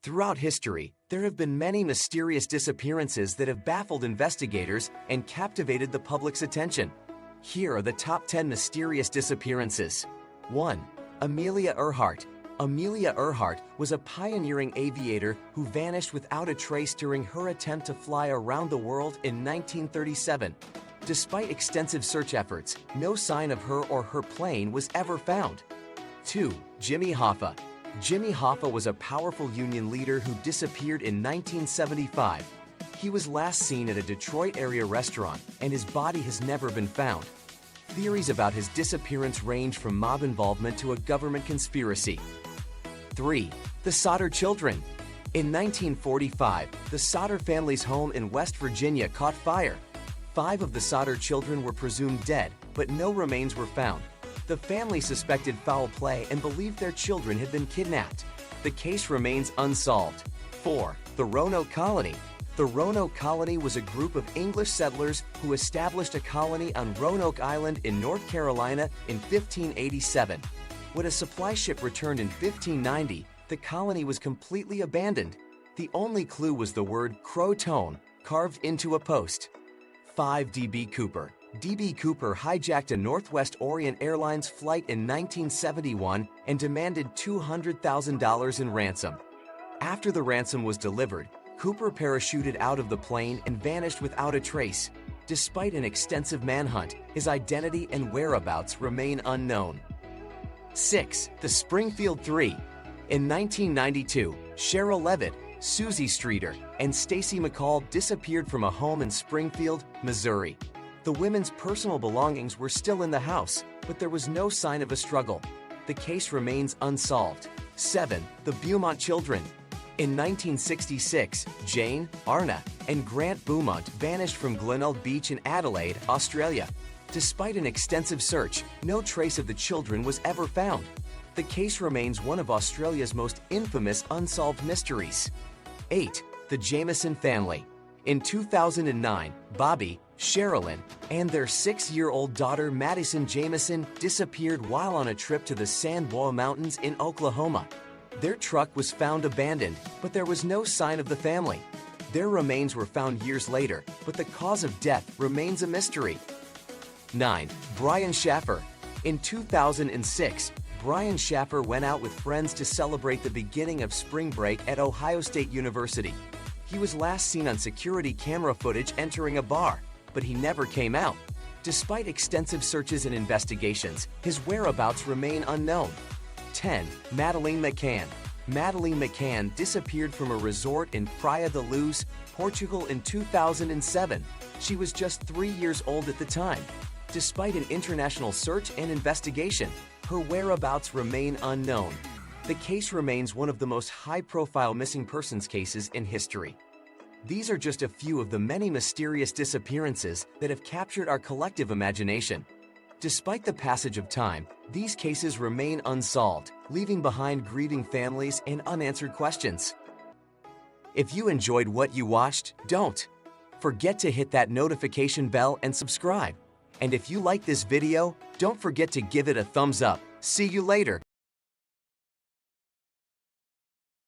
Throughout history, there have been many mysterious disappearances that have baffled investigators and captivated the public's attention. Here are the top 10 mysterious disappearances. 1. Amelia Earhart. Amelia Earhart was a pioneering aviator who vanished without a trace during her attempt to fly around the world in 1937. Despite extensive search efforts, no sign of her or her plane was ever found. 2. Jimmy Hoffa. Jimmy Hoffa was a powerful Union leader who disappeared in 1975. He was last seen at a Detroit area restaurant, and his body has never been found. Theories about his disappearance range from mob involvement to a government conspiracy. 3. The Sodder Children. In 1945, the Sodder family's home in West Virginia caught fire. 5 of the Sodder children were presumed dead, but no remains were found. The family suspected foul play and believed their children had been kidnapped. The case remains unsolved. 4. The Roanoke Colony. The Roanoke Colony was a group of English settlers who established a colony on Roanoke Island in North Carolina in 1587. When a supply ship returned in 1590, the colony was completely abandoned. The only clue was the word Crow-Tone carved into a post. 5. D.B. Cooper. D.B. Cooper hijacked a Northwest Orient Airlines flight in 1971 and demanded $200,000 in ransom. After the ransom was delivered, Cooper parachuted out of the plane and vanished without a trace. Despite an extensive manhunt, his identity and whereabouts remain unknown. 6. The Springfield Three. In 1992, Cheryl Levitt, Susie Streeter, and Stacy McCall disappeared from a home in Springfield, Missouri. The women's personal belongings were still in the house, but there was no sign of a struggle. The case remains unsolved. 7. The Beaumont Children. In 1966, Jane, Arna, and Grant Beaumont vanished from Glenelg Beach in Adelaide, Australia. Despite an extensive search, no trace of the children was ever found. The case remains one of Australia's most infamous unsolved mysteries. 8. The Jamieson Family. In 2009, Bobby, Sherilyn, and their 6-year-old daughter Madison Jamieson disappeared while on a trip to the Sandboa Mountains in Oklahoma. Their truck was found abandoned, but there was no sign of the family. Their remains were found years later, but the cause of death remains a mystery. 9. Brian Schaffer. In 2006, Brian Schaffer went out with friends to celebrate the beginning of spring break at Ohio State University. He was last seen on security camera footage entering a bar, but he never came out. Despite extensive searches and investigations, his whereabouts remain unknown. 10. Madeleine McCann. Madeleine McCann disappeared from a resort in Praia da Luz, Portugal in 2007. She was just 3 years old at the time. Despite an international search and investigation, her whereabouts remain unknown. The case remains one of the most high-profile missing persons cases in history. These are just a few of the many mysterious disappearances that have captured our collective imagination. Despite the passage of time, these cases remain unsolved, leaving behind grieving families and unanswered questions. If you enjoyed what you watched, don't forget to hit that notification bell and subscribe. And if you like this video, don't forget to give it a thumbs up. See you later.